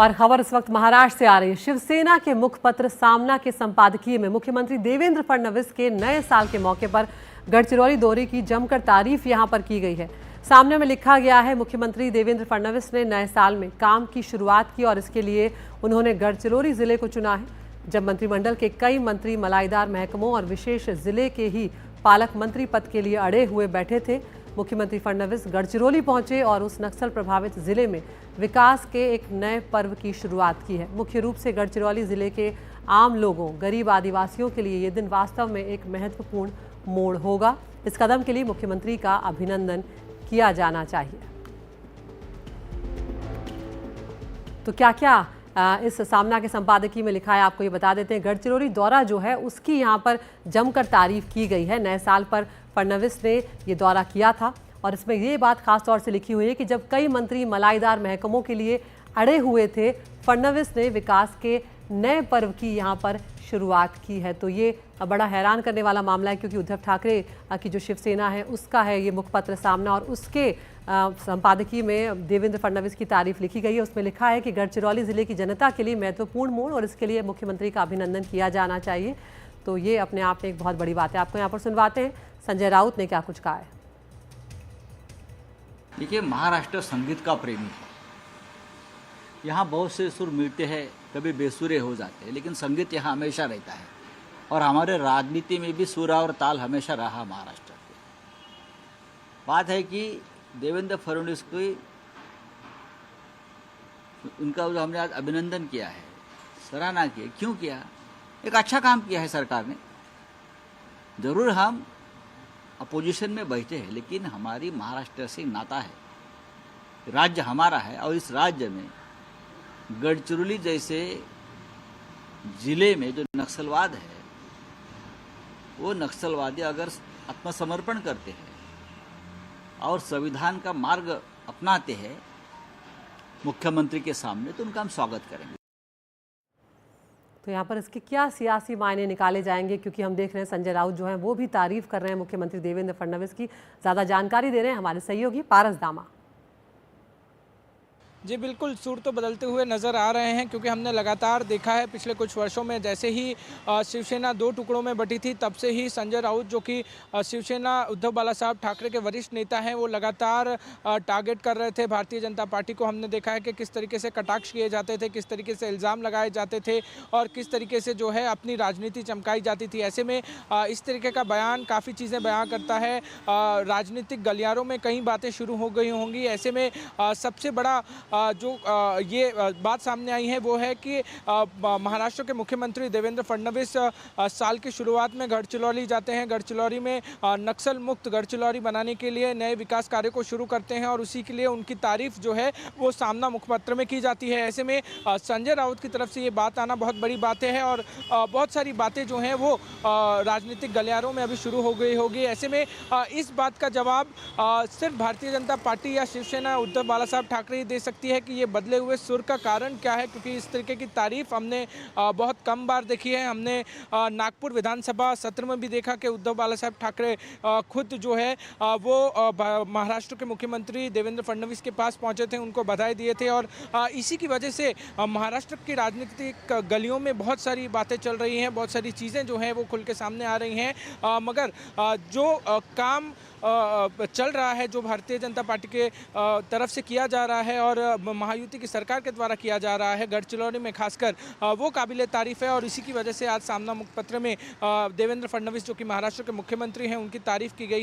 और खबर इस वक्त महाराष्ट्र से आ रही है। शिवसेना के मुखपत्र सामना के संपादकीय में मुख्यमंत्री देवेंद्र फडणवीस के नए साल के मौके पर गढ़चिरौली दौरे की जमकर तारीफ यहां पर की गई है। सामने में लिखा गया है, मुख्यमंत्री देवेंद्र फडणवीस ने नए साल में काम की शुरुआत की और इसके लिए उन्होंने गढ़चिरौली जिले को चुना है। जब मंत्रिमंडल के कई मंत्री मलाईदार महकमों और विशेष जिले के ही पालक मंत्री पद के लिए अड़े हुए बैठे थे, मुख्यमंत्री फडणवीस गढ़चिरौली पहुंचे और उस नक्सल प्रभावित जिले में विकास के एक नए पर्व की शुरुआत की है। मुख्य रूप से गढ़चिरौली जिले के आम लोगों, गरीब आदिवासियों के लिए ये दिन वास्तव में एक महत्वपूर्ण मोड़ होगा। इस कदम के लिए मुख्यमंत्री का अभिनंदन किया जाना चाहिए। तो क्या क्या इस सामना के संपादकीय में लिखा है, आपको ये बता देते हैं। गढ़चिरौली दौरा जो है उसकी यहाँ पर जमकर तारीफ की गई है। नए साल पर फडणवीस ने ये दौरा किया था और इसमें ये बात खास तौर से लिखी हुई है कि जब कई मंत्री मलाईदार महकमों के लिए अड़े हुए थे, फडणवीस ने विकास के नए पर्व की यहाँ पर शुरुआत की है। तो ये बड़ा हैरान करने वाला मामला है, क्योंकि उद्धव ठाकरे की जो शिवसेना है उसका है ये मुखपत्र सामना, और उसके संपादकीय में देवेंद्र फडणवीस की तारीफ लिखी गई है। उसमें लिखा है कि गढ़चिरौली जिले की जनता के लिए महत्वपूर्ण मोड़ और इसके लिए मुख्यमंत्री का अभिनंदन किया जाना चाहिए। तो ये अपने आप में एक बहुत बड़ी बात है। आपको यहाँ पर सुनवाते हैं संजय राउत ने क्या कुछ कहा है। देखिए, महाराष्ट्र संगीत का प्रेमी है। यहाँ बहुत से सुर मिलते हैं, कभी बेसुरे हो जाते हैं, लेकिन संगीत यहाँ हमेशा रहता है। और हमारे राजनीति में भी सुर और ताल हमेशा रहा महाराष्ट्र के। बात है कि देवेंद्र फडणवीस को उनका जो हमने आज अभिनंदन किया है, सराहना की है। क्यों किया? एक अच्छा काम किया है सरकार ने। जरूर हम अपोजिशन में बैठे हैं, लेकिन हमारी महाराष्ट्र से नाता है, राज्य हमारा है। और इस राज्य में गढ़चिरौली जैसे जिले में जो नक्सलवाद है, वो नक्सलवादी अगर आत्मसमर्पण करते हैं और संविधान का मार्ग अपनाते हैं मुख्यमंत्री के सामने, तो उनका हम स्वागत करेंगे। तो यहाँ पर इसके क्या सियासी मायने निकाले जाएंगे, क्योंकि हम देख रहे हैं संजय राउत जो हैं वो भी तारीफ कर रहे हैं मुख्यमंत्री देवेंद्र फडणवीस की। ज़्यादा जानकारी दे रहे हैं हमारे सहयोगी पारस दामा। जी बिल्कुल, सुर तो बदलते हुए नज़र आ रहे हैं, क्योंकि हमने लगातार देखा है पिछले कुछ वर्षों में, जैसे ही शिवसेना दो टुकड़ों में बटी थी, तब से ही संजय राउत जो कि शिवसेना उद्धव बाला साहब ठाकरे के वरिष्ठ नेता हैं, वो लगातार टारगेट कर रहे थे भारतीय जनता पार्टी को। हमने देखा है कि किस तरीके से कटाक्ष किए जाते थे, किस तरीके से इल्ज़ाम लगाए जाते थे और किस तरीके से जो है अपनी राजनीति चमकाई जाती थी। ऐसे में इस तरीके का बयान काफ़ी चीज़ें बयां करता है। राजनीतिक गलियारों में कई बातें शुरू हो गई होंगी। ऐसे में सबसे बड़ा जो ये बात सामने आई है वो है कि महाराष्ट्र के मुख्यमंत्री देवेंद्र फडणवीस साल की शुरुआत में गढ़चिरौली जाते हैं। गढ़चिरौली में नक्सल मुक्त गढ़चिरौली बनाने के लिए नए विकास कार्य को शुरू करते हैं और उसी के लिए उनकी तारीफ जो है वो सामना मुखपत्र में की जाती है। ऐसे में संजय राउत की तरफ से ये बात आना बहुत बड़ी बातें हैं और बहुत सारी बातें जो हैं वो राजनीतिक गलियारों में अभी शुरू हो गई होगी। ऐसे में इस बात का जवाब सिर्फ भारतीय जनता पार्टी या शिवसेना उद्धव बाला साहब ठाकरे ही दे सकती है कि ये बदले हुए सुर का कारण क्या है, क्योंकि इस तरीके की तारीफ हमने बहुत कम बार देखी है। हमने नागपुर विधानसभा सत्र में भी देखा कि उद्धव बाला साहब ठाकरे खुद जो है वो महाराष्ट्र के मुख्यमंत्री देवेंद्र फडणवीस के पास पहुंचे थे, उनको बधाई दिए थे। और इसी की वजह से महाराष्ट्र की राजनीतिक गलियों में बहुत सारी बातें चल रही हैं, बहुत सारी चीज़ें जो हैं वो खुल के सामने आ रही हैं। मगर जो काम चल रहा है, जो भारतीय जनता पार्टी के तरफ से किया जा रहा है और महायुति की सरकार के द्वारा किया जा रहा है गढ़चिरौली में खासकर, वो काबिले तारीफ है। और इसी की वजह से आज सामना मुखपत्र में देवेंद्र फडणवीस जो कि महाराष्ट्र के मुख्यमंत्री हैं, उनकी तारीफ की गई।